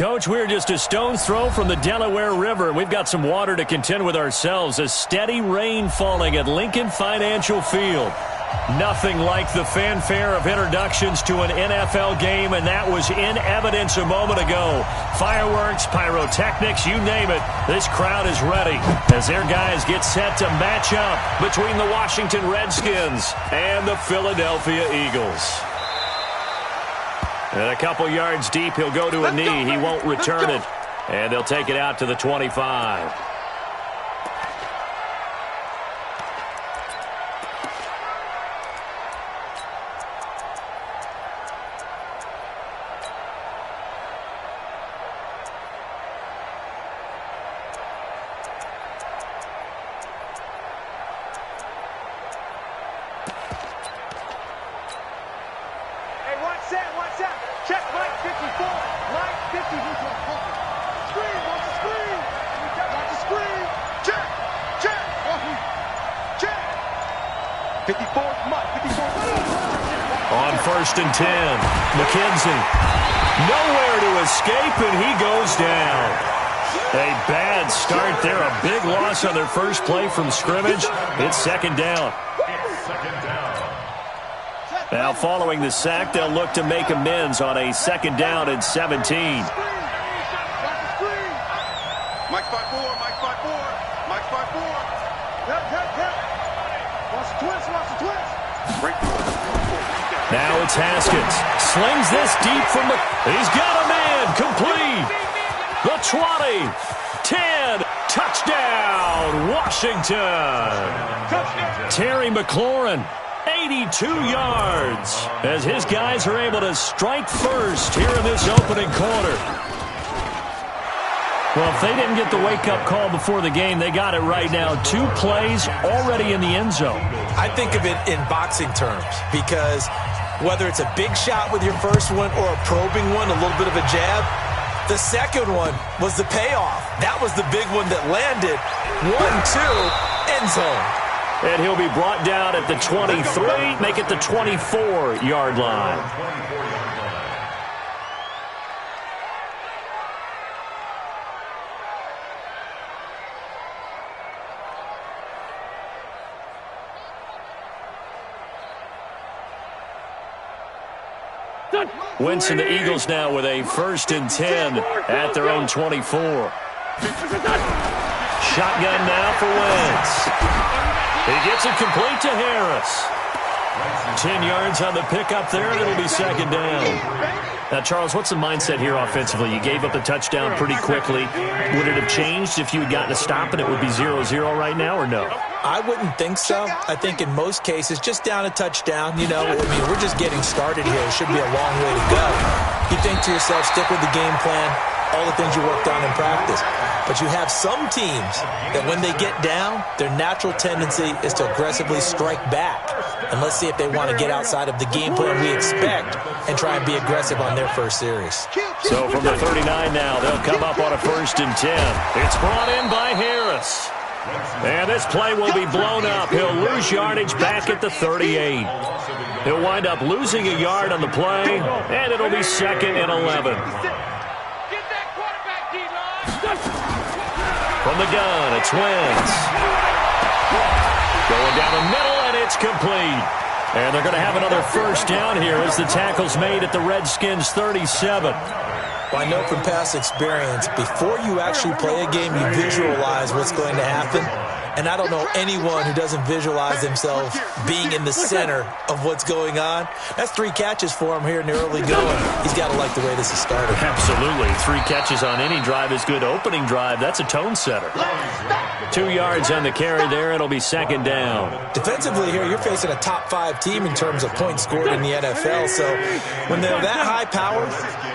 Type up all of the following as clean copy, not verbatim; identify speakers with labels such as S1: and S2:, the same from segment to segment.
S1: Coach, we're just a stone's throw from the Delaware River, and we've got some water to contend with ourselves. A steady rain falling at Lincoln Financial Field. Nothing like the fanfare of introductions to an NFL game, and that was in evidence a moment ago. Fireworks, pyrotechnics, you name it. This crowd is ready as their guys get set to match up between the Washington Redskins and the Philadelphia Eagles. And a couple yards deep, he'll go to a knee. He won't return it. And they'll take it out to the 25.
S2: On 1st and 10, McKenzie. Nowhere to escape, and he goes down. A bad start there. A big loss on their first play from scrimmage. It's second down. Now, following the sack, they'll look to make amends on a second down and 17.
S3: Mike 5-4, Mike 5-4, Mike 5-4. Watch the twist.
S1: Now it's Haskins. Slings this deep from the... He's got a man. Complete. The 20. 10. Touchdown, Washington. Terry McLaurin, 82 yards. As his guys are able to strike first here in this opening quarter. Well, if they didn't get the wake-up call before the game, they got it right now. 2 plays already in the end zone.
S4: I think of it in boxing terms because whether it's a big shot with your first one or a probing one, a little bit of a jab, the second one was the payoff. That was the big one that landed. 1-2, end zone.
S1: And he'll be brought down at the 23, make it the 24-yard line. Wentz and the Eagles now with a 1st and 10 at their own 24. Shotgun now for Wentz. He gets it complete to Harris. 10 yards on the pickup there, and it'll be second down. Now, Charles, what's the mindset here offensively? You gave up the touchdown pretty quickly. Would it have changed if you had gotten a stop and it would be 0-0 right now, or no?
S4: I wouldn't think so. I think in most cases, just down a touchdown, you know, I mean, we're just getting started here. It should be a long way to go. You think to yourself, stick with the game plan, all the things you worked on in practice. But you have some teams that when they get down, their natural tendency is to aggressively strike back. And let's see if they want to get outside of the game plan we expect and try and be aggressive on their first series.
S1: So from the 39 now, they'll come up on a 1st and 10. It's brought in by Harris. And this play will be blown up. He'll lose yardage back at the 38. He'll wind up losing a yard on the play, and it'll be 2nd and 11. From the gun, it's Wentz. Going down the middle, and it's complete. And they're going to have another 1st down here as the tackle's made at the Redskins' 37.
S4: Well, I know from past experience, before you actually play a game, you visualize what's going to happen. And I don't know anyone who doesn't visualize themselves being in the center of what's going on. That's 3 catches for him here in the early going. He's got to like the way this is started.
S1: Absolutely. 3 catches on any drive is good. Opening drive, that's a tone setter. 2 yards on the carry there. It'll be 2nd down.
S4: Defensively here, you're facing a top 5 team in terms of points scored in the NFL. So when they're that high power,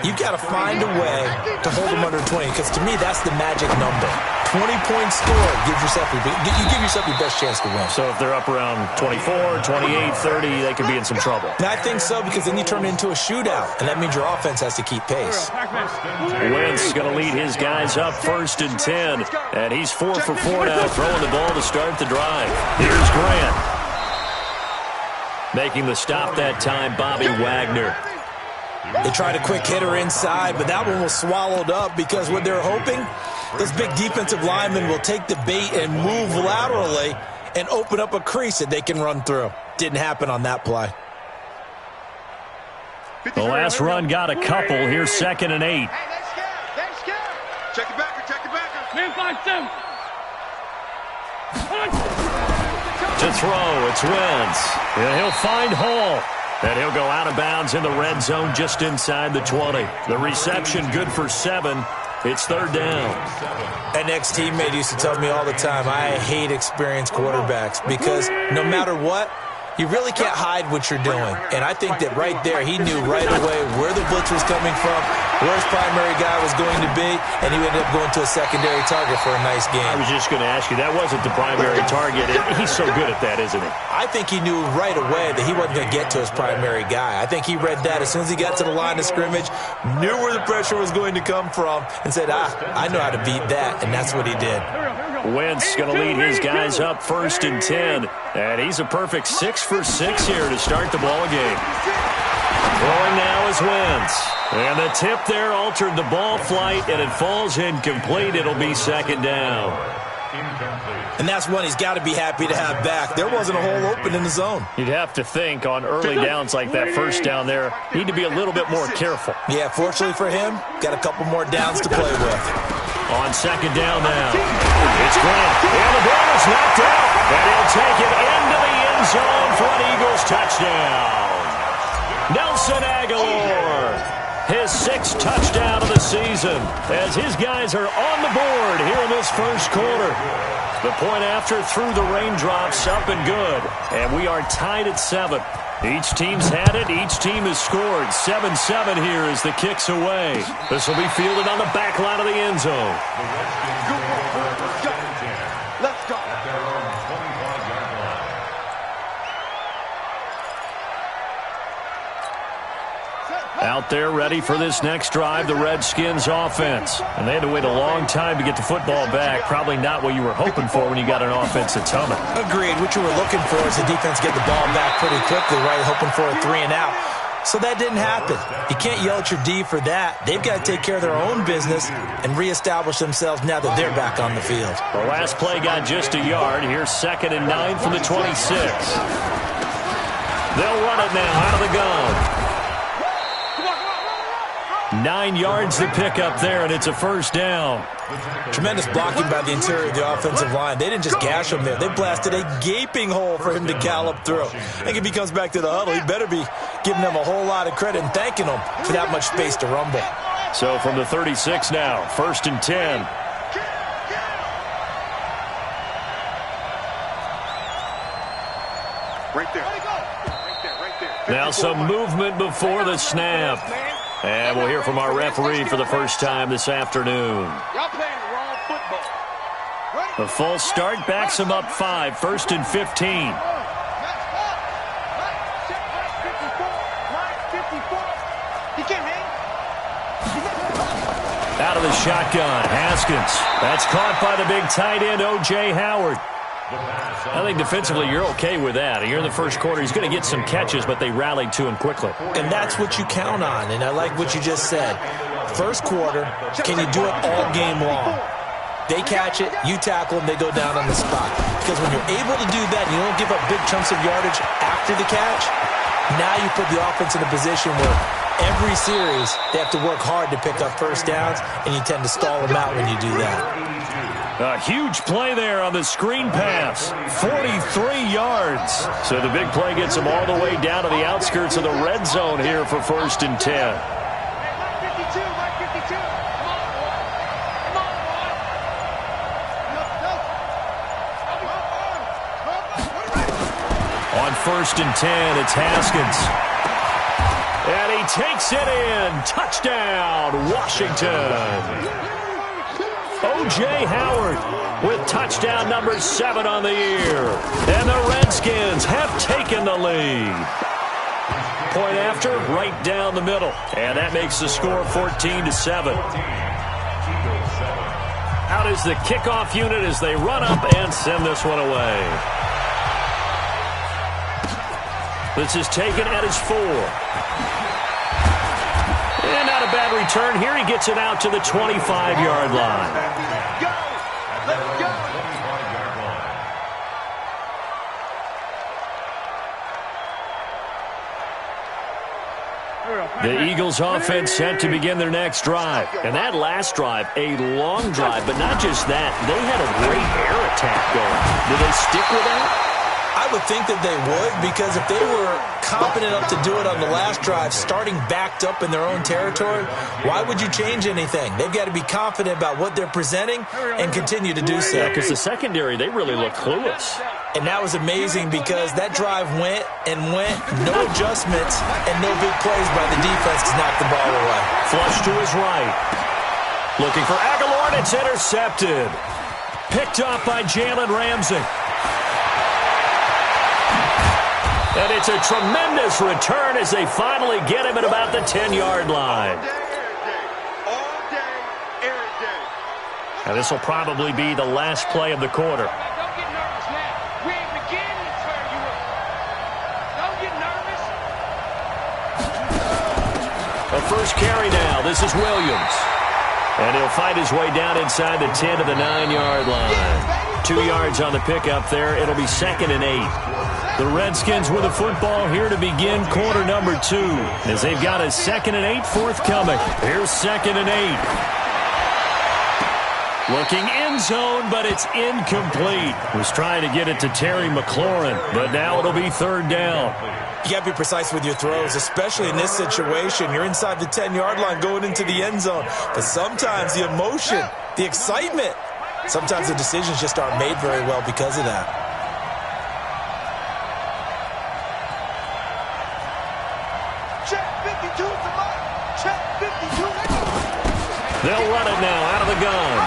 S4: you've got to find a way to hold them under 20. Because to me, that's the magic number. 20 points scored gives yourself you give yourself your best chance to win.
S1: So if they're up around 24, 28, 30, they could be in some trouble.
S4: And I think so, because then you turn it into a shootout, and that means your offense has to keep pace.
S1: Wentz going to lead his guys up 1st and 10, and he's 4 for 4 now, throwing the ball to start the drive. Here's Grant. Making the stop that time, Bobby Wagner.
S4: They tried a quick hitter inside, but that one was swallowed up because what they're hoping, those big defensive linemen will take the bait and move laterally and open up a crease that they can run through. Didn't happen on that play.
S1: The last run got a couple. Here's 2nd and 8.
S3: Check it back, check it back.
S2: Man, 5-7.
S1: To throw, it's Wentz. And he'll find Hall. And he'll go out of bounds in the red zone just inside the 20. The reception good for 7. It's 3rd down.
S4: An ex-teammate used to tell me all the time, I hate experienced quarterbacks because no matter what, you really can't hide what you're doing. And I think that right there, he knew right away where the blitz was coming from, where his primary guy was going to be, and he ended up going to a secondary target for a nice game.
S1: I was just going to ask you, that wasn't the primary target. He's so good at that, isn't he?
S4: I think he knew right away that he wasn't going to get to his primary guy. I think he read that as soon as he got to the line of scrimmage, knew where the pressure was going to come from, and said, I know how to beat that, and that's what he did.
S1: Wentz going to lead his guys up 1st and 10. And he's a perfect 6 for 6 here to start the ball game. Throwing now is Wentz. And the tip there altered the ball flight, and it falls incomplete. It'll be 2nd down.
S4: And that's one he's got to be happy to have back. There wasn't a hole open in the zone.
S1: You'd have to think on early downs like that 1st down there, need to be a little bit more careful.
S4: Yeah, fortunately for him, got a couple more downs to play with.
S1: On 2nd down now, it's Grant. And the ball is knocked out. And he'll take it into the end zone for an Eagles touchdown. Nelson Aguilar, his 6th touchdown of the season, as his guys are on the board here in this 1st quarter. The point after through the raindrops, up and good. And we are tied at 7. Each team's had it. Each team has scored. 7-7 here as the kick's away. This will be fielded on the back line of the end zone.
S3: Let's go.
S1: Out there ready for this next drive, the Redskins offense. And they had to wait a long time to get the football back. Probably not what you were hoping for when you got an offense that's humming.
S4: Agreed. What you were looking for is the defense get the ball back pretty quickly, right? Hoping for a 3 and out. So that didn't happen. You can't yell at your D for that. They've got to take care of their own business and reestablish themselves now that they're back on the field.
S1: The last play got just a yard. Here's 2nd and 9 from the 26. They'll run it now out of the gun. 9 yards to pick up there, and it's a 1st down.
S4: Tremendous blocking by the interior of the offensive line. They didn't just gash him there. They blasted a gaping hole for him to gallop through. I think if he comes back to the huddle, he better be giving them a whole lot of credit and thanking them for that much space to rumble.
S1: So from the 36 now, 1st and 10.
S3: Right there. Right there.
S1: Now some movement before the snap. And we'll hear from our referee for the first time this afternoon.
S3: Y'all playing the wrong football.
S1: The false start backs him up 5, 1st and 15. Out of the shotgun, Haskins. That's caught by the big tight end, O.J. Howard. I think defensively you're okay with that. You're in the 1st quarter. He's going to get some catches, but they rallied to him quickly.
S4: And that's what you count on, and I like what you just said. 1st quarter, can you do it all game long? They catch it, you tackle them, they go down on the spot. Because when you're able to do that, and you don't give up big chunks of yardage after the catch, now you put the offense in a position where every series they have to work hard to pick up 1st downs, and you tend to stall them out when you do that.
S1: A huge play there on the screen pass. 43 yards. So the big play gets him all the way down to the outskirts of the red zone here for 1st and 10. On 1st and 10, it's Haskins. And he takes it in. Touchdown, Washington. O.J. Howard with touchdown number 7 on the year. And the Redskins have taken the lead. Point after, right down the middle. And that makes the score 14-7. Out is the kickoff unit as they run up and send this one away. This is taken at his 4. a bad return here. He gets it out to the 25-yard line.
S3: Go! Let's go!
S1: The Eagles offense set to begin their next drive. And that last drive, a long drive, but not just that. They had a great air attack going. Do they stick with that?
S4: I would think that they would, because if they were competent enough to do it on the last drive, starting backed up in their own territory, why would you change anything? They've got to be confident about what they're presenting and continue to do so.
S1: Yeah, because the secondary, they really look clueless.
S4: And that was amazing because that drive went and went, no adjustments, and no big plays by the defense to knock the ball away.
S1: Flush to his right. Looking for Aguilar, and it's intercepted. Picked off by Jalen Ramsey. And it's a tremendous return as they finally get him at about the 10-yard line.
S3: All day, every day.
S1: And this will probably be the last play of the quarter.
S3: Don't get nervous now. We ain't beginning to tear you up. Don't get nervous.
S1: A first carry now. This is Williams. And he'll fight his way down inside the 10 to the 9-yard line. 2 yards on the pickup there. It'll be 2nd and 8. The Redskins with the football here to begin quarter number 2. As they've got a 2nd and 8 forthcoming. Here's 2nd and 8. Looking end zone, but it's incomplete. Was trying to get it to Terry McLaurin, but now it'll be 3rd down.
S4: You got to be precise with your throws, especially in this situation. You're inside the 10-yard line going into the end zone. But sometimes the emotion, the excitement, sometimes the decisions just aren't made very well because of that.
S3: Check 52 to Mike. Check 52.
S1: They'll run it now out of the gun.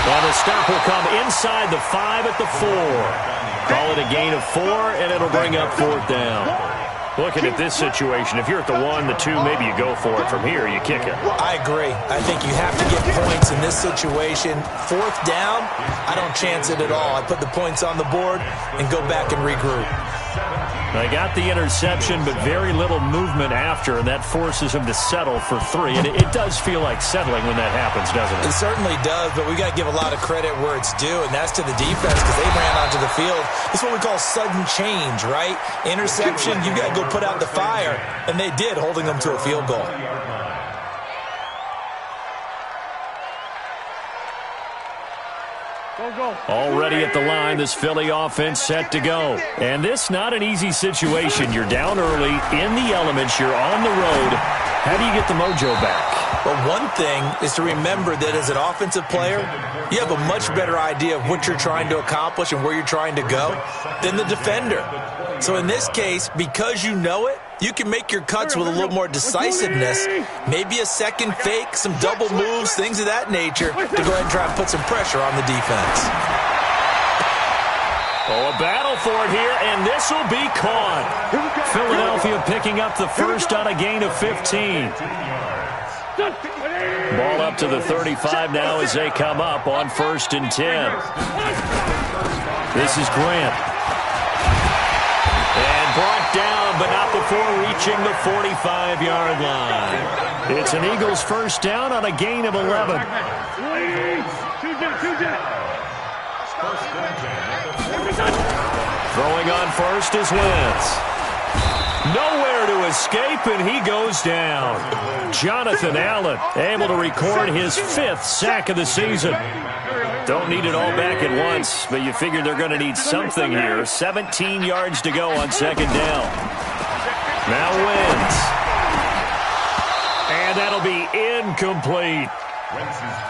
S1: Well, the stop will come inside the 5 at the 4. Call it a gain of 4, and it'll bring up 4th down. Looking at this situation, if you're at the 1, the 2, maybe you go for it. From here, you kick it.
S4: I agree. I think you have to get points in this situation. 4th down, I don't chance it at all. I put the points on the board and go back and regroup.
S1: They got the interception, but very little movement after, and that forces them to settle for 3. And it does feel like settling when that happens, doesn't it?
S4: It certainly does, but we got to give a lot of credit where it's due, and that's to the defense because they ran onto the field. It's what we call sudden change, right? Interception, you got to go put out the fire, and they did, holding them to a field goal.
S1: Already at the line, this Philly offense set to go. And this not an easy situation. You're down early, in the elements, you're on the road. How do you get the mojo back?
S4: Well, one thing is to remember that as an offensive player, you have a much better idea of what you're trying to accomplish and where you're trying to go than the defender. So in this case, because you know it, you can make your cuts with a little more decisiveness, maybe a second fake, some double moves, things of that nature, to go ahead and try and put some pressure on the defense.
S1: Oh, a battle for it here, and this will be caught. Philadelphia picking up the first on a gain of 15. Ball up to the 35 now as they come up on 1st and 10. This is Grant. And brought down, but not before reaching the 45-yard line. It's an Eagles first down on a gain of 11. Throwing on first is Wentz. Nowhere to escape, and he goes down. Jonathan Allen able to record his 5th sack of the season. Don't need it all back at once, but you figure they're going to need something here. 17 yards to go on 2nd down. Now Wentz. And that'll be incomplete.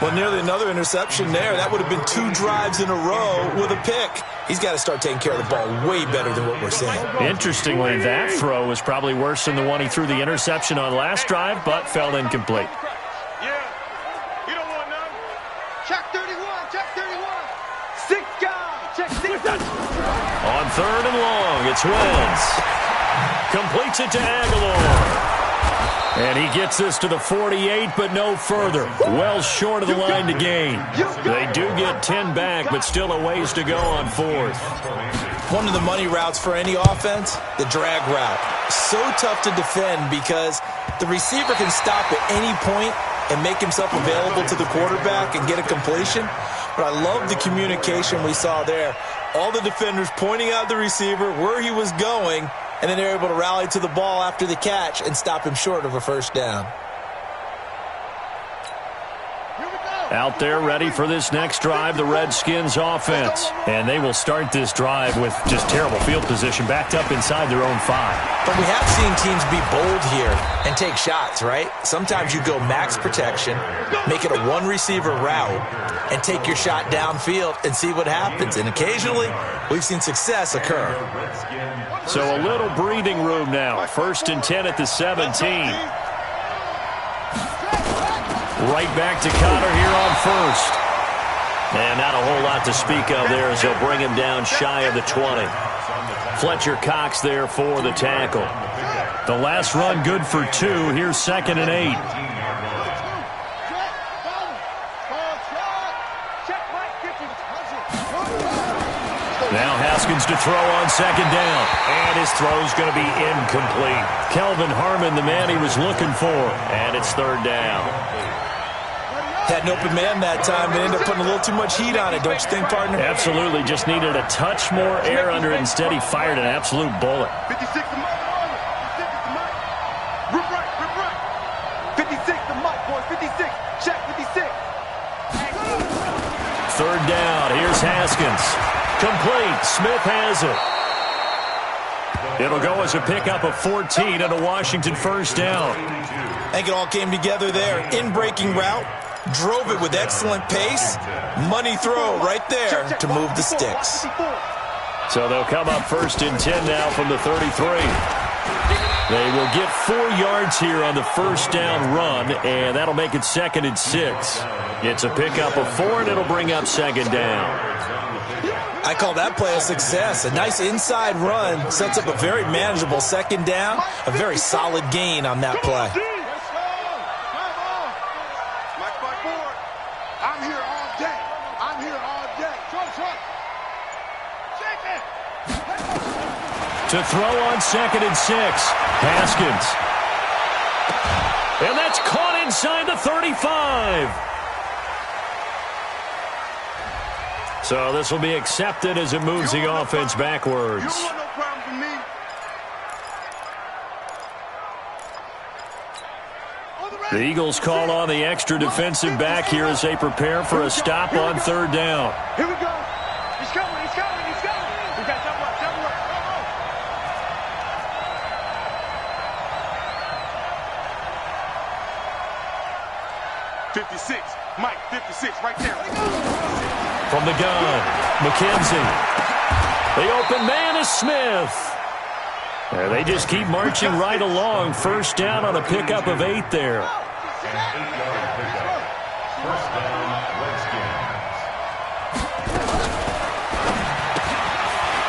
S4: Well, nearly another interception there. That would have been 2 drives in a row with a pick. He's got to start taking care of the ball way better than what we're seeing.
S1: Interestingly, that throw was probably worse than the one he threw the interception on last drive, but fell incomplete.
S3: Yeah. You don't want none. Check 31. Check 31. 6 guys. Check 6 guys.
S1: On 3rd and long, it's Wentz. Completes it to Aguilar. And he gets this to the 48, but no further. Well short of the line to gain. They do get 10 back, but still a ways to go on 4th.
S4: One of the money routes for any offense, the drag route. So tough to defend because the receiver can stop at any point and make himself available to the quarterback and get a completion. But I love the communication we saw there. All the defenders pointing out the receiver, where he was going, and then they're able to rally to the ball after the catch and stop him short of a first down.
S1: Out there ready for this next drive, the Redskins offense. And they will start this drive with just terrible field position, backed up inside their own 5.
S4: But we have seen teams be bold here and take shots, right? Sometimes you go max protection, make it a one-receiver route, and take your shot downfield and see what happens. And occasionally, we've seen success occur.
S1: So a little breathing room now. 1st and 10 at the 17. Right back to Connor here on 1st. And not a whole lot to speak of there as they'll bring him down shy of the 20. Fletcher Cox there for the tackle. The last run good for 2. Here's 2nd and 8. Now Haskins to throw on 2nd down. And his throw's going to be incomplete. Kelvin Harmon, the man he was looking for. And it's 3rd down.
S4: Had an open man that time, but ended up putting a little too much heat on it, don't you think, partner?
S1: Absolutely. Just needed a touch more air under it. Instead, he fired an absolute bullet.
S3: 56 to Mike. 56 to Mike. Rip right. 56 to Mike, boys. 56. Check 56.
S1: 3rd down. Here's Haskins. Complete. Smith has it. It'll go as a pickup of 14 and a Washington 1st down.
S4: I think it all came together there. In-breaking route. Drove it with excellent pace. Money throw right there to move the sticks.
S1: So they'll come up 1st and 10 now from the 33. They will get 4 yards here on the 1st down run, and that'll make it 2nd and 6. It's a pickup of 4, and it'll bring up 2nd down.
S4: I call that play a success. A nice inside run sets up a very manageable 2nd down. A very solid gain on that play.
S1: To throw on 2nd and 6. Haskins. And that's caught inside the 35. So this will be accepted as it moves the offense backwards. The Eagles call on the extra defensive back here as they prepare for a stop on 3rd down.
S3: Here we go. He's coming. He's coming. He's coming. We got double up. Double up. 56. Mike, 56, right there.
S1: From the gun, McKenzie. The open man is Smith. They just keep marching right along. 1st down on a pickup of 8 there.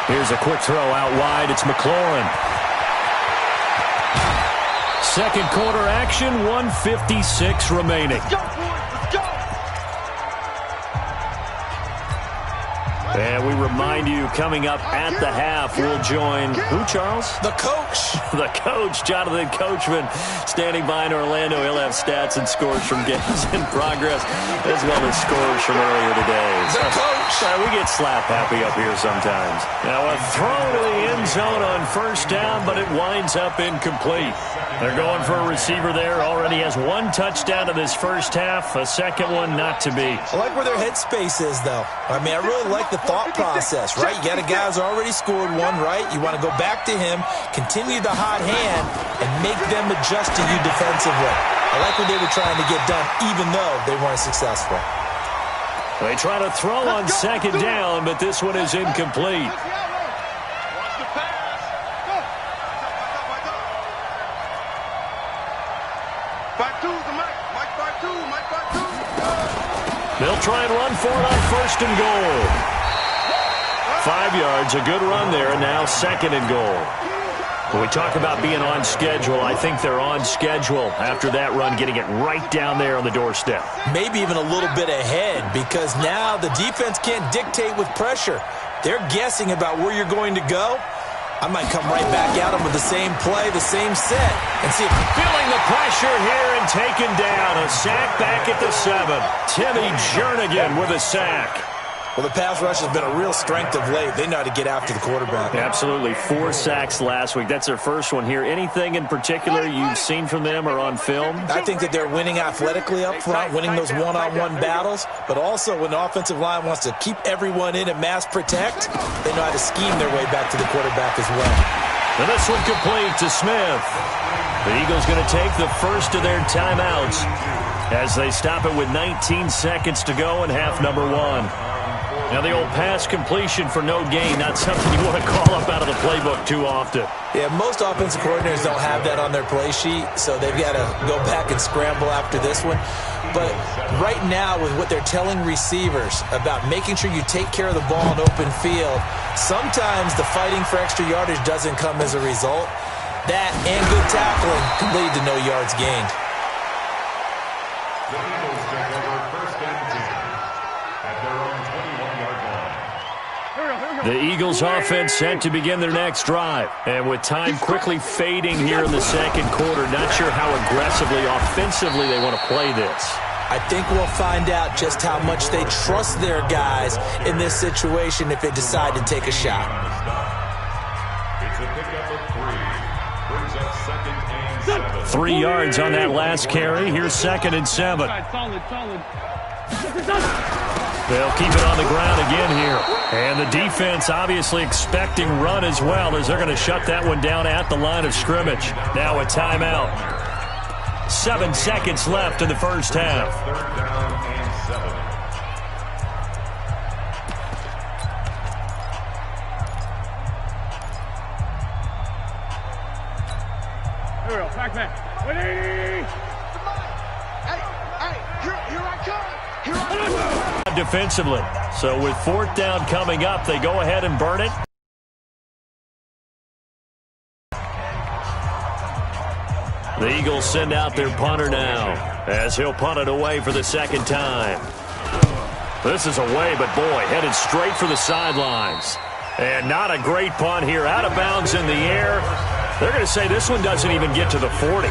S1: Here's a quick throw out wide. It's McLaurin. 2nd quarter action, 1:56 remaining. And we remind you, coming up at the half, we'll join who, Charles?
S4: The coach.
S1: The coach, Jonathan Coachman, standing by in Orlando. He'll have stats and scores from games in progress, as well as scores from earlier today.
S4: The coach.
S1: We get slap happy up here sometimes. Now a throw to the end zone on 1st down, but it winds up incomplete. They're going for a receiver there. Already has 1 touchdown in this 1st half. A 2nd one not to be.
S4: I like where their headspace is, though. I mean, I really like the thought process, right? You got a guy who's already scored 1, right? You want to go back to him, continue the hot hand, and make them adjust to you defensively. I like what they were trying to get done, even though they weren't successful.
S1: They try to throw on 2nd down, but this one is incomplete. They'll try and run for it on 1st and goal. 5 yards, a good run there, and now 2nd and goal. When we talk about being on schedule, I think they're on schedule after that run, getting it right down there on the doorstep.
S4: Maybe even a little bit ahead, because now the defense can't dictate with pressure. they're guessing about where you're going to go, I might come right back at them with the same play, the same set, and see if...
S1: Feeling the pressure here and taken down. A sack back at the 7. Timmy Jernigan with a sack.
S4: Well, the pass rush has been a real strength of late. They know how to get after the quarterback.
S1: Absolutely. 4 sacks last week. That's their first one here. Anything in particular you've seen from them or on film?
S4: I think that they're winning athletically up front, winning those one-on-one battles, but also when the offensive line wants to keep everyone in and mass protect, they know how to scheme their way back to the quarterback as well.
S1: And this one complete to Smith. The Eagles going to take the first of their timeouts as they stop it with 19 seconds to go in half number 1. Now the old pass completion for no gain, not something you want to call up out of the playbook too often.
S4: Yeah, most offensive coordinators don't have that on their play sheet, so they've got to go back and scramble after this one. But right now, with what they're telling receivers about making sure you take care of the ball in open field, sometimes the fighting for extra yardage doesn't come as a result. That and good tackling can lead to no yards gained.
S1: The Eagles offense set to begin their next drive. And with time quickly fading here in the second quarter, not sure how aggressively, offensively they want to play this.
S4: I think we'll find out just how much they trust their guys in this situation if they decide to take a shot.
S5: It's a pickup of 3. Brings up 2nd and 7.
S1: 3 yards on that last carry. Here's 2nd and 7. They'll keep it on the ground again here. And the defense obviously expecting run as well, as they're going to shut that one down at the line of scrimmage. Now a timeout. 7 seconds left in the first half.
S5: 3rd down and 7.
S3: Here we go. Back. 180. Hey, here I come. Here I come.
S1: Defensively. So with 4th down coming up, they go ahead and burn it. The Eagles send out their punter now as he'll punt it away for the 2nd time. This is away, but boy, headed straight for the sidelines. And not a great punt here. Out of bounds in the air. They're going to say this one doesn't even get to the 40.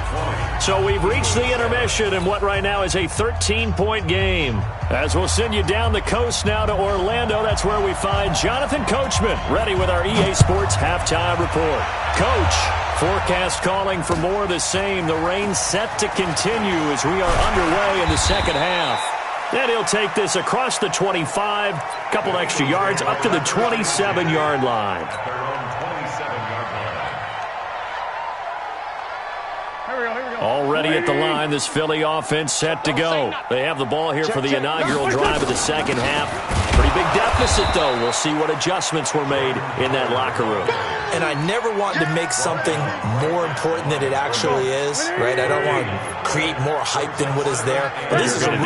S1: So we've reached the intermission in what right now is a 13-point game. As we'll send you down the coast now to Orlando, that's where we find Jonathan Coachman ready with our EA Sports Halftime Report. Coach, forecast calling for more of the same. The rain set to continue as we are underway in the second half. And he'll take this across the 25, couple extra yards up to the 27-yard line. Already at the line, this Philly offense set to go. They have the ball here for the inaugural drive of the second half. Pretty big deficit, though. We'll see what adjustments were made in that locker room.
S4: And I never want to make something more important than it actually is, right? I don't want to create more hype than what is there. But this is I'm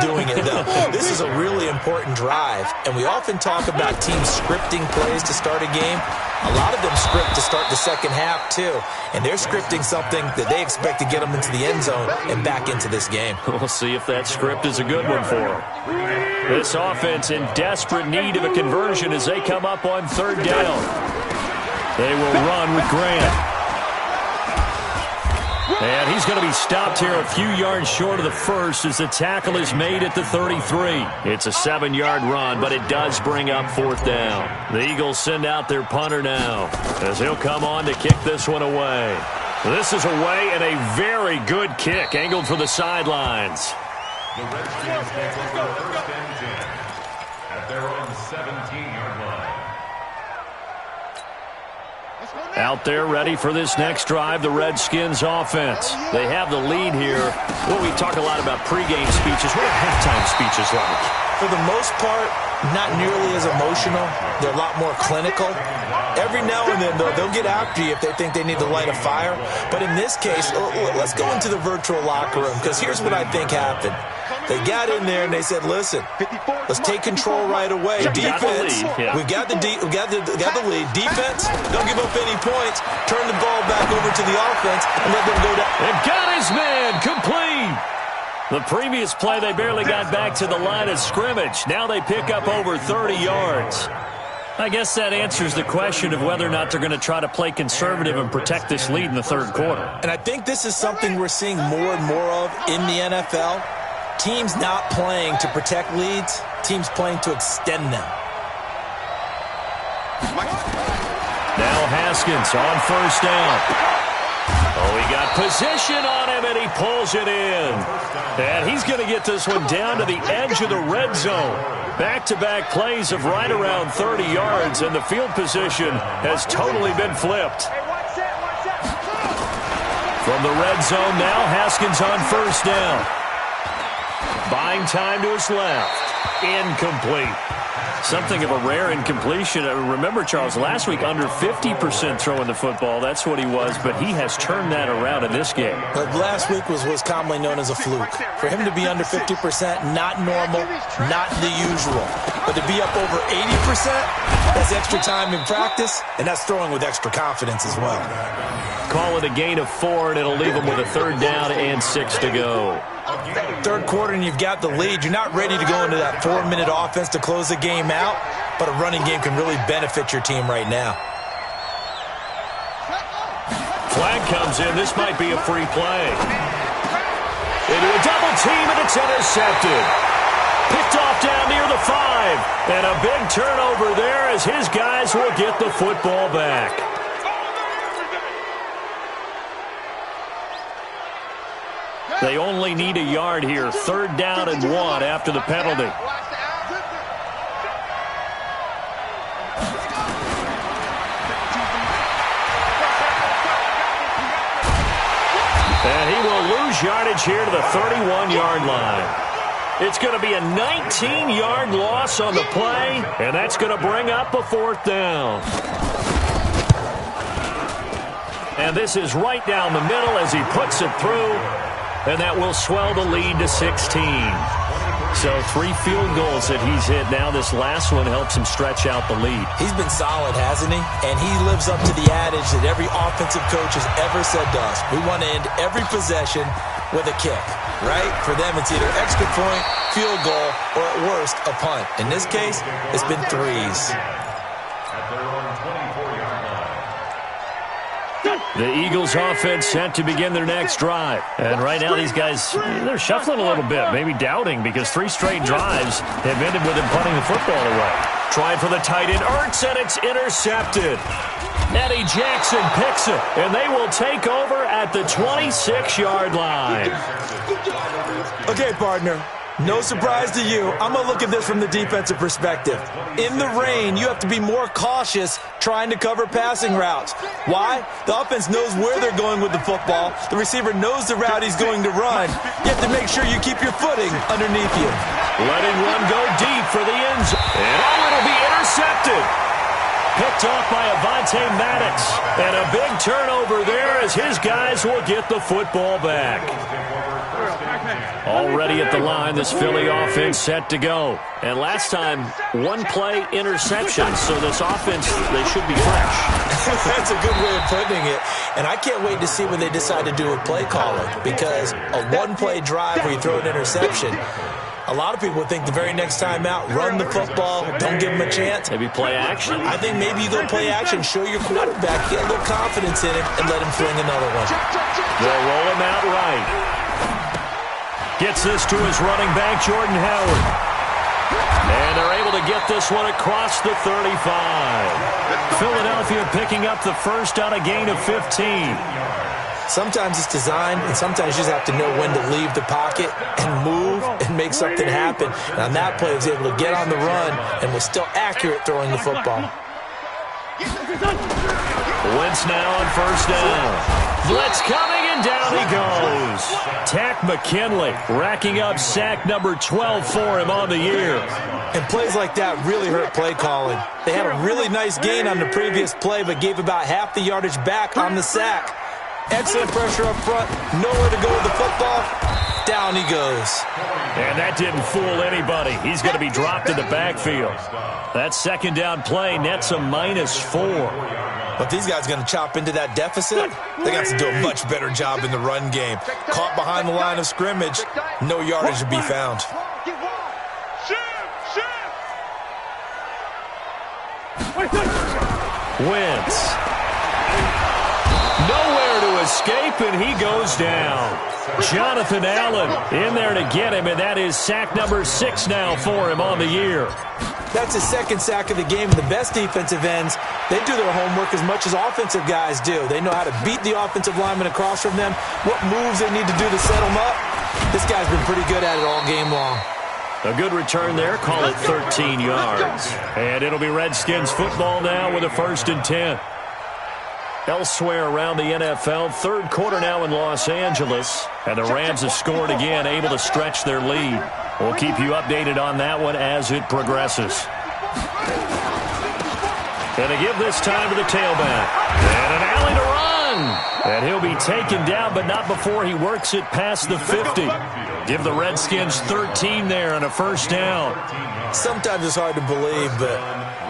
S4: doing it, though. This is a really important drive. And we often talk about teams scripting plays to start a game. A lot of them script to start the second half, too. And they're scripting something that they expect to get them into the end zone and back into this game.
S1: We'll see if that script is a good one for them. This offense in desperate need of a conversion as they come up on 3rd down. They will run with Grant. And he's going to be stopped here a few yards short of the first as the tackle is made at the 33. It's a 7-yard run, but it does bring up 4th down. The Eagles send out their punter now as he'll come on to kick this one away. This is away and a very good kick angled for the sidelines.
S5: The Redskins take over 1st and 10 at their own 17-yard line.
S1: Out there ready for this next drive, the Redskins offense. They have the lead here. Well, we talk a lot about pregame speeches. What are halftime speeches like?
S4: For the most part, not nearly as emotional. They're a lot more clinical. Every now and then, though, they'll get after you if they think they need to light a fire. But in this case, let's go into the virtual locker room, because here's what I think happened. They got in there and they said, listen, let's take control right away. Defense, we've got the lead. Defense, don't give up any points. Turn the ball back over to the offense and let them go down.
S1: And got his man complete. The previous play, they barely got back to the line of scrimmage. Now they pick up over 30 yards. I guess that answers the question of whether or not they're going to try to play conservative and protect this lead in the third quarter.
S4: And I think this is something we're seeing more and more of in the NFL. Teams not playing to protect leads, teams playing to extend them.
S1: Now Haskins on first down. Oh, he got position on him, and he pulls it in. And he's going to get this one down to the edge of the red zone. Back-to-back plays of right around 30 yards, and the field position has totally been flipped. From the red zone now, Haskins on first down. Buying time to his left. Incomplete. Something of a rare incompletion. Remember, Charles, last week under 50% throwing the football. That's what he was, but he has turned that around in this game.
S4: But last week was what's commonly known as a fluke. For him to be under 50%, not normal, not the usual. But to be up over 80%, that's extra time in practice, and that's throwing with extra confidence as well.
S1: Call it a gain of 4, and it'll leave him with a third down and 6 to go.
S4: Third quarter and you've got the lead. You're not ready to go into that 4-minute offense to close the game out, but a running game can really benefit your team right now.
S1: Flag comes in. This might be a free play. Into a double team, and it's intercepted. Picked off down near the 5. And a big turnover there as his guys will get the football back. They only need a yard here. Third down and 1 after the penalty. And he will lose yardage here to the 31-yard line. It's going to be a 19-yard loss on the play, and that's going to bring up a fourth down. And this is right down the middle as he puts it through. And that will swell the lead to 16. So 3 field goals that he's hit. Now this last one helps him stretch out the lead.
S4: He's been solid, hasn't he? And he lives up to the adage that every offensive coach has ever said to us. We want to end every possession with a kick, right? For them, it's either extra point, field goal, or at worst, a punt. In this case, it's been 3s.
S1: The Eagles offense set to begin their next drive. And right now these guys, they're shuffling a little bit, maybe doubting, because 3 straight drives have ended with him punting the football away. Trying for the tight end, Ertz, and it's intercepted. Eddie Jackson picks it, and they will take over at the 26-yard line.
S4: Okay, partner. No surprise to you. I'm going to look at this from the defensive perspective. In the rain, you have to be more cautious trying to cover passing routes. Why? The offense knows where they're going with the football. The receiver knows the route he's going to run. You have to make sure you keep your footing underneath you.
S1: Letting one go deep for the end zone. And it'll be intercepted. Picked off by Avonte Maddox. And a big turnover there as his guys will get the football back. Already at the line, this Philly offense set to go. And last time, 1-play interception. So this offense, they should be fresh.
S4: That's a good way of putting it. And I can't wait to see what they decide to do with play calling. Because a 1-play drive where you throw an interception, a lot of people think the very next time out, run the football, don't give him a chance.
S1: Maybe play action?
S4: I think maybe you go play action, show your quarterback, get a little confidence in him, and let him fling another one.
S1: They'll roll him out right. Gets this to his running back, Jordan Howard. And they're able to get this one across the 35. Philadelphia picking up the first on a gain of 15.
S4: Sometimes it's designed, and sometimes you just have to know when to leave the pocket and move and make something happen. And on that play, he was able to get on the run and was still accurate throwing the football.
S1: Wentz now on first down. Blitz coming, and down he goes. Tack McKinley racking up sack number 12 for him on the year.
S4: And plays like that really hurt play calling. They had a really nice gain on the previous play, but gave about half the yardage back on the sack. Excellent pressure up front, nowhere to go with the football. Down he goes.
S1: And that didn't fool anybody. He's going to be dropped in the backfield. That second down play nets a -4.
S4: But these guys are going to chop into that deficit. They got to do a much better job in the run game. Caught behind the line of scrimmage, no yardage to be found.
S1: Wentz. Nowhere to escape, and he goes down. Jonathan Allen in there to get him, and that is sack number 6 now for him on the year.
S4: That's his second sack of the game. The best defensive ends, they do their homework as much as offensive guys do. They know how to beat the offensive lineman across from them, what moves they need to do to set them up. This guy's been pretty good at it all game long.
S1: A good return there. Call it 13 yards. And it'll be Redskins football now with a 1st and 10. Elsewhere around the NFL, third quarter now in Los Angeles. And the Rams have scored again, able to stretch their lead. We'll keep you updated on that one as it progresses. And a give this time to the tailback. And an alley to run. And he'll be taken down, but not before he works it past the 50. Give the Redskins 13 there and a 1st down.
S4: Sometimes it's hard to believe, but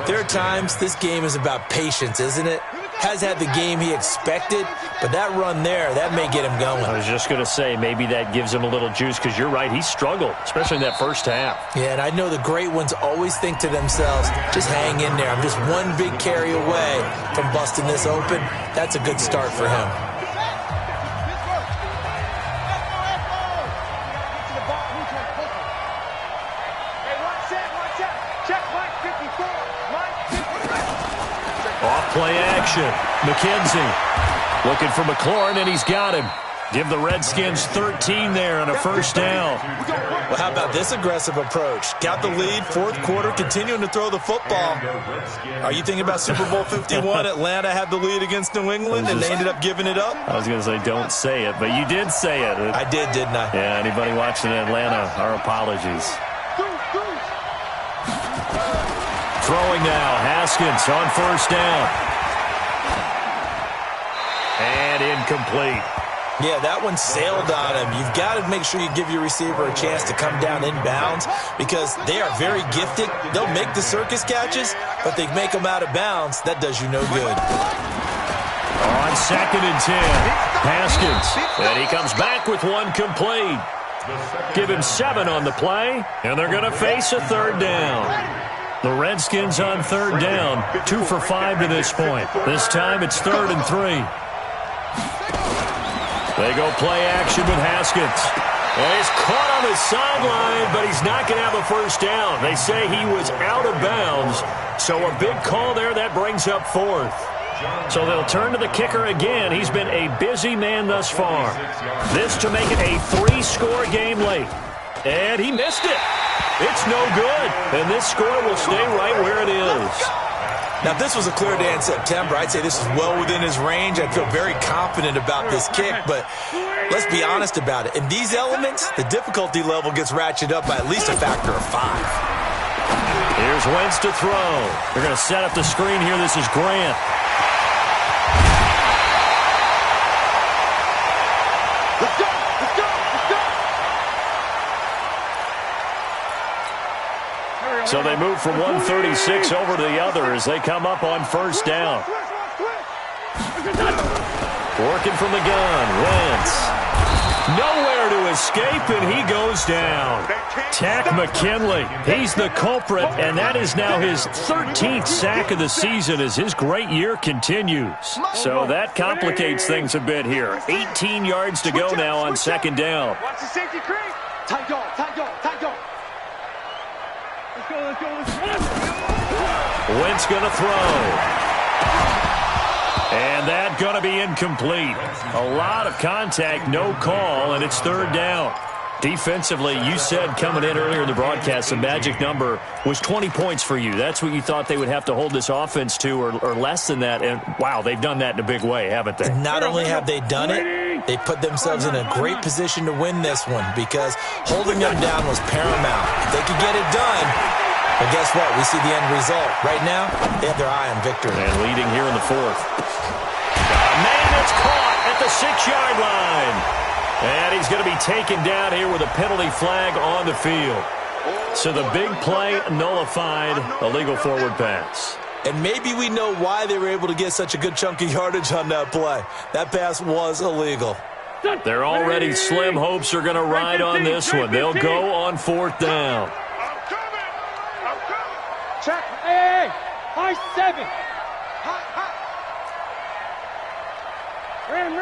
S4: there are times this game is about patience, isn't it? Has had the game he expected, but that run there, that may get him going.
S1: I was just going to say, maybe that gives him a little juice, because you're right, he struggled, especially in that first half.
S4: Yeah, and I know the great ones always think to themselves, just hang in there. I'm just one big carry away from busting this open. That's a good start for him.
S1: Play action. McKenzie looking for McLaurin, and he's got him. Give the Redskins 13 there and a 1st down.
S4: Well, how about this aggressive approach? Got the lead, fourth quarter, continuing to throw the football. Are you thinking about Super Bowl 51? Atlanta had the lead against New England, and they ended up giving it up?
S1: I was going to say don't say it, but you did say it.
S4: I did, didn't I?
S1: Yeah, anybody watching Atlanta, our apologies. Throwing now, Haskins on 1st down. And incomplete.
S4: Yeah, that one sailed on him. You've got to make sure you give your receiver a chance to come down inbounds because they are very gifted. They'll make the circus catches, but they make them out of bounds. That does you no good.
S1: On 2nd and 10, Haskins. And he comes back with one complete. Give him 7 on the play, and they're going to face a 3rd down. The Redskins on 3rd down, 2 for 5 to this point. This time it's 3rd and 3. They go play action with Haskins. Well, he's caught on the sideline, but he's not going to have a 1st down. They say he was out of bounds, so a big call there. That brings up 4th. So they'll turn to the kicker again. He's been a busy man thus far. This to make it a 3-score game late. And he missed it. It's no good. And this score will stay right where it is.
S4: Now, if this was a clear day in September, I'd say this is well within his range. I'd feel very confident about this kick, but let's be honest about it. In these elements, the difficulty level gets ratcheted up by at least a factor of 5.
S1: Here's Wentz to throw. They're going to set up the screen here. This is Grant.
S3: Let's go! Let's go! Let's go!
S1: So they move from 136 over to the other as they come up on 1st down. Working from the gun, Wentz. Nowhere to escape, and he goes down. Takk McKinley, he's the culprit, and that is now his 13th sack of the season as his great year continues. So that complicates things a bit here. 18 yards to go now on 2nd down.
S3: Watch the safety creep. Tight go, tight go, tight go. Let's go, let's go, let's go.
S1: Wentz going to throw. And that going to be incomplete. A lot of contact, no call, and it's 3rd down. Defensively, you said coming in earlier in the broadcast, the magic number was 20 points for you. That's what you thought they would have to hold this offense to or less than that. And, wow, they've done that in a big way, haven't they?
S4: And not only have they done it, they put themselves in a great position to win this one because holding them down was paramount. If they could get it done, well, guess what? We see the end result. Right now, they have their eye on victory.
S1: And leading here in the 4th. Man, it's caught at the 6-yard line. And he's going to be taken down here with a penalty flag on the field. So the big play nullified, illegal forward pass.
S4: And maybe we know why they were able to get such a good chunk of yardage on that play. That pass was illegal.
S1: Their already slim hopes are going to ride on this one. They'll go on 4th down.
S3: Check. Hey, High 7. Hot, hot. Ram.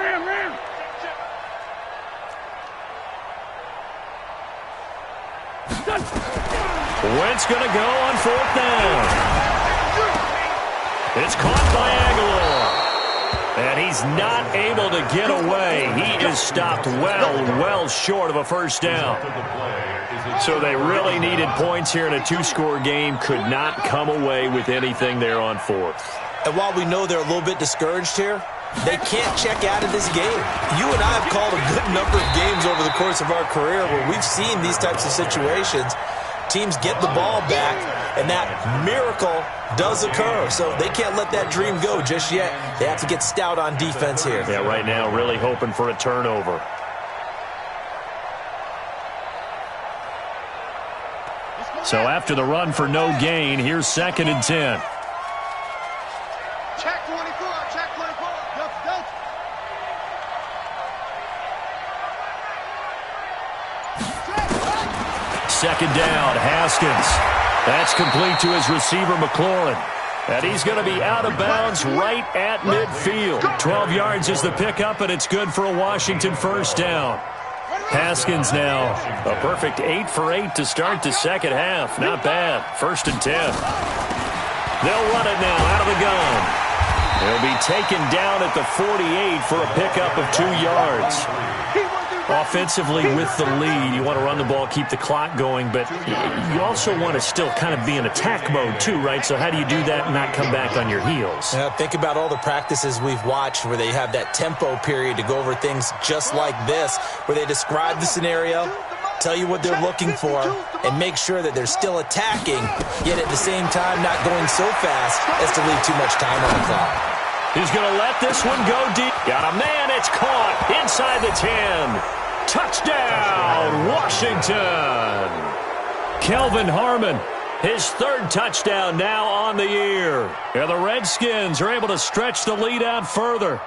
S1: Wentz going to go on 4th down. It's caught by Aguilar. And he's not able to get away. He is stopped well short of a first down. So they really needed points here in a 2-score game. Could not come away with anything there on 4th.
S4: And while we know they're a little bit discouraged here, they can't check out of this game. You and I have called a good number of games over the course of our career where we've seen these types of situations. Teams get the ball back, and that miracle does occur. So they can't let that dream go just yet. They have to get stout on defense here.
S1: Yeah, right now really hoping for a turnover. So after the run for no gain, here's 2nd and 10.
S3: Check 24. Check 24. Go.
S1: 2nd down, Haskins. That's complete to his receiver, McLaurin. And he's going to be out of bounds right at midfield. 12 yards is the pickup, and it's good for a Washington first down. Haskins now a perfect 8 for 8 to start the second half. Not bad. 1st and 10. They'll run it now out of the gun. He'll be taken down at the 48 for a pickup of 2 yards. Offensively with the lead, you want to run the ball, keep the clock going, but you also want to still kind of be in attack mode too, right? So how do you do that and not come back on your heels?
S4: Yeah, think about all the practices we've watched where they have that tempo period to go over things just like this, where they describe the scenario, tell you what they're looking for, and make sure that they're still attacking, yet at the same time not going so fast as to leave too much time on the clock.
S1: He's going to let this one go deep. Got a man, it's caught inside the 10. Touchdown, Washington. Kelvin Harmon, his 3rd touchdown now on the year. And the Redskins are able to stretch the lead out further.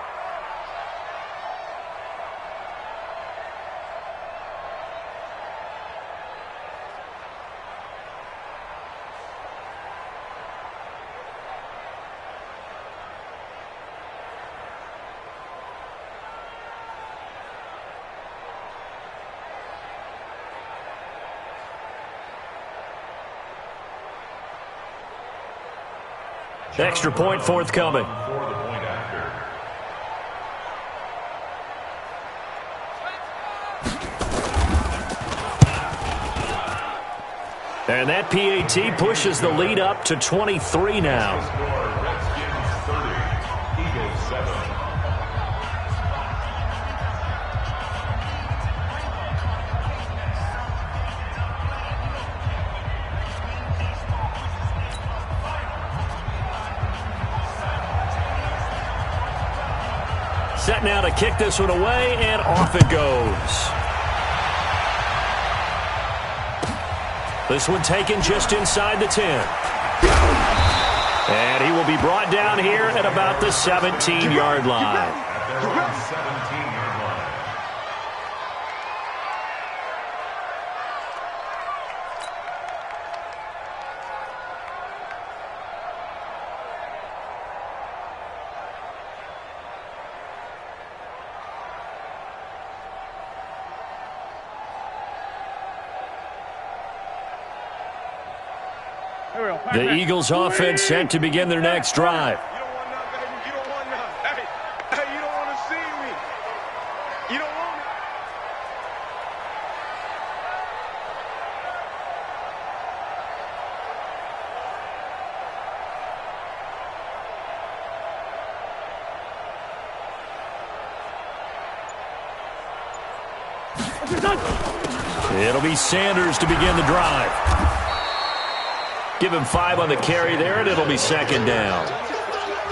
S1: Extra point forthcoming. And that PAT pushes the lead up to 23 now.
S5: Redskins 30, Eagles 7.
S1: Set now to kick this one away, and off it goes. This one taken just inside the 10. And he will be brought down here at about the 17-yard line.
S5: At their own 17-yard line.
S1: The Eagles offense set to begin their next drive.
S3: You don't want none, baby. You don't want none. Hey, you don't want to see me. You don't want me.
S1: It'll be Sanders to begin the drive. Give him 5 on the carry there, and it'll be 2nd down.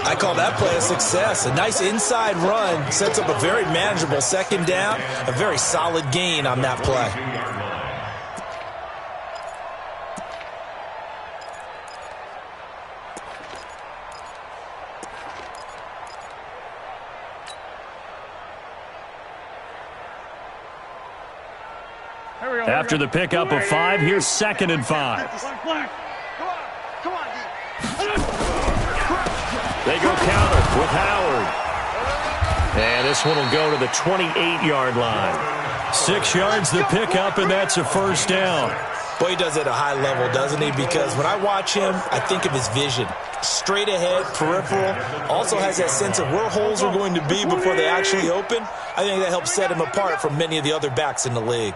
S4: I call that play a success. A nice inside run sets up a very manageable 2nd down. A very solid gain on that play.
S1: After the pickup of 5, here's 2nd and 5.
S3: Come on, D.
S1: They go counter with Howard. And this one will go to the 28-yard line. 6 yards the pickup, and that's a first down.
S4: Boy, he does it at a high level, doesn't he? Because when I watch him, I think of his vision. Straight ahead, peripheral. Also has that sense of where holes are going to be before they actually open. I think that helps set him apart from many of the other backs in the league.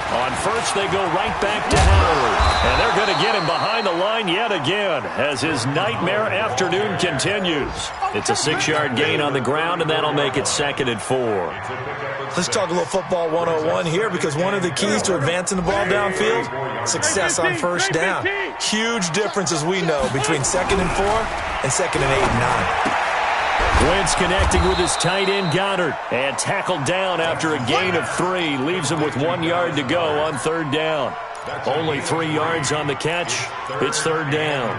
S1: On first, they go right back to Howard. And they're going to get him behind the line yet again as his nightmare afternoon continues. It's a 6-yard gain on the ground, and that'll make it 2nd and 4.
S4: Let's talk a little football 101 here, because one of the keys to advancing the ball downfield, success on first down. Huge difference, as we know, between 2nd and 4 and 2nd and 8 and 9.
S1: Wentz connecting with his tight end Goddard and tackled down after a gain of 3. Leaves him with 1 yard to go on 3rd down. Only 3 yards on the catch. It's 3rd down.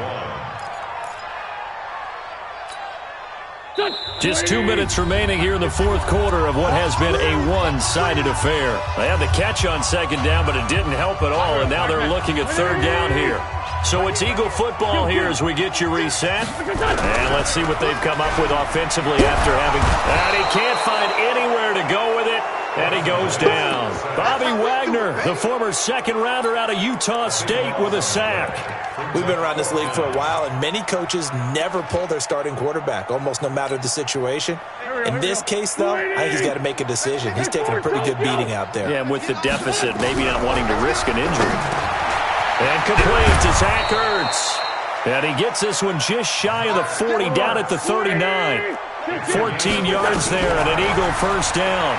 S1: Just 2 minutes remaining here in the 4th quarter of what has been a one-sided affair. They had the catch on 2nd down, but it didn't help at all, and now they're looking at 3rd down here. So it's Eagle football here as we get you reset. And let's see what they've come up with offensively after having... And he can't find anywhere to go with it, and he goes down. Bobby Wagner, the former 2nd-rounder out of Utah State, with a sack.
S4: We've been around this league for a while, and many coaches never pull their starting quarterback, almost no matter the situation. In this case, though, I think he's got to make a decision. He's taking a pretty good beating out there.
S1: Yeah, and with the deficit, maybe not wanting to risk an injury. And complete to Zach Ertz. And he gets this one just shy of the 40, down at the 39. 14 yards there, and an Eagle first down.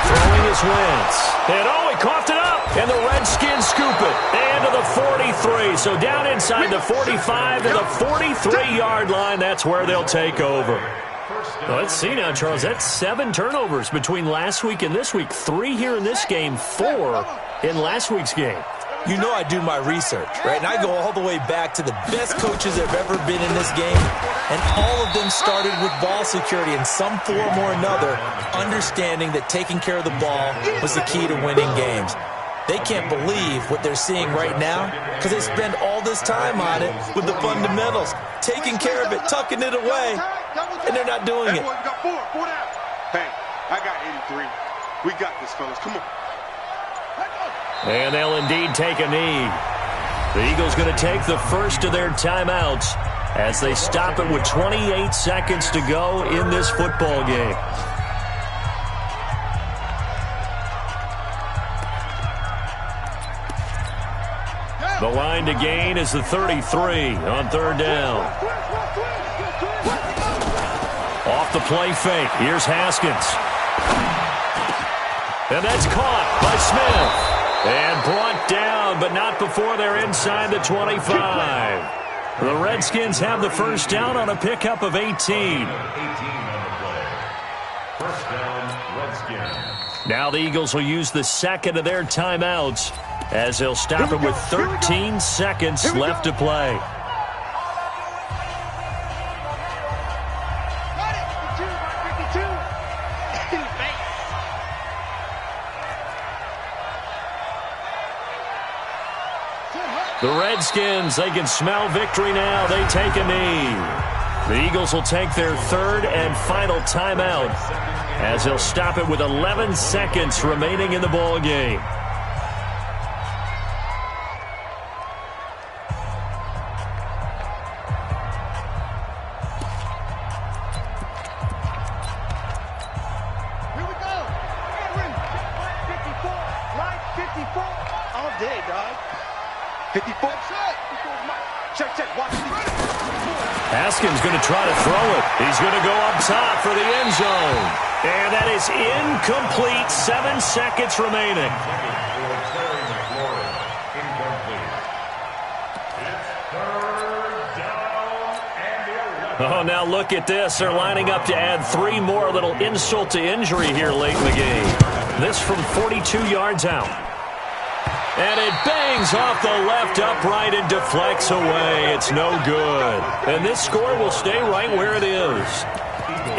S1: Throwing his Wentz. And he coughed it up. And the Redskins scoop it. And to the 43. So down inside the 45 to the 43-yard line. That's where they'll take over. Well, let's see now, Charles. That's 7 turnovers between last week and this week. 3 here in this game, 4 in last week's game.
S4: You know I do my research, right? And I go all the way back to the best coaches that have ever been in this game, and all of them started with ball security in some form or another, understanding that taking care of the ball was the key to winning games. They can't believe what they're seeing right now because they spend all this time on it with the fundamentals, taking care of it, tucking it away, and they're not doing it.
S3: Hey, I got 83. We got this, fellas. Come on.
S1: And they'll indeed take a knee. The Eagles going to take the first of their timeouts as they stop it with 28 seconds to go in this football game. The line to gain is the 33 on 3rd down. Off the play fake. Here's Haskins. And that's caught by Smith. And brought down, but not before they're inside the 25. The Redskins have the first down on a pickup of 18.
S5: 18 on the play. First down, Redskins.
S1: Now the Eagles will use the second of their timeouts as they'll stop it with 13 seconds left to play. The Redskins, they can smell victory now. They take a knee. The Eagles will take their 3rd and final timeout as they'll stop it with 11 seconds remaining in the ball game.
S3: Here we go. Line 54 all day, dog. 54. Check. Watch these.
S1: Haskins going to try to throw it. He's going to go up top for the end zone. And that is incomplete. 7 seconds remaining. Oh, now look at this. They're lining up to add 3 more. A little insult to injury here late in the game. This from 42 yards out. And it bangs off the left upright and deflects away. It's no good. And this score will stay right where it is.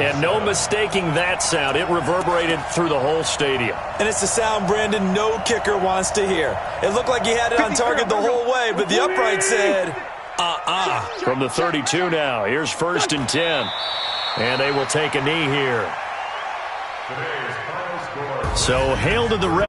S1: And no mistaking that sound. It reverberated through the whole stadium.
S4: And it's the sound, Brandon, no kicker wants to hear. It looked like he had it on target the whole way, but the upright said,
S1: From the 32 now, here's 1st and 10. And they will take a knee here. So hail to the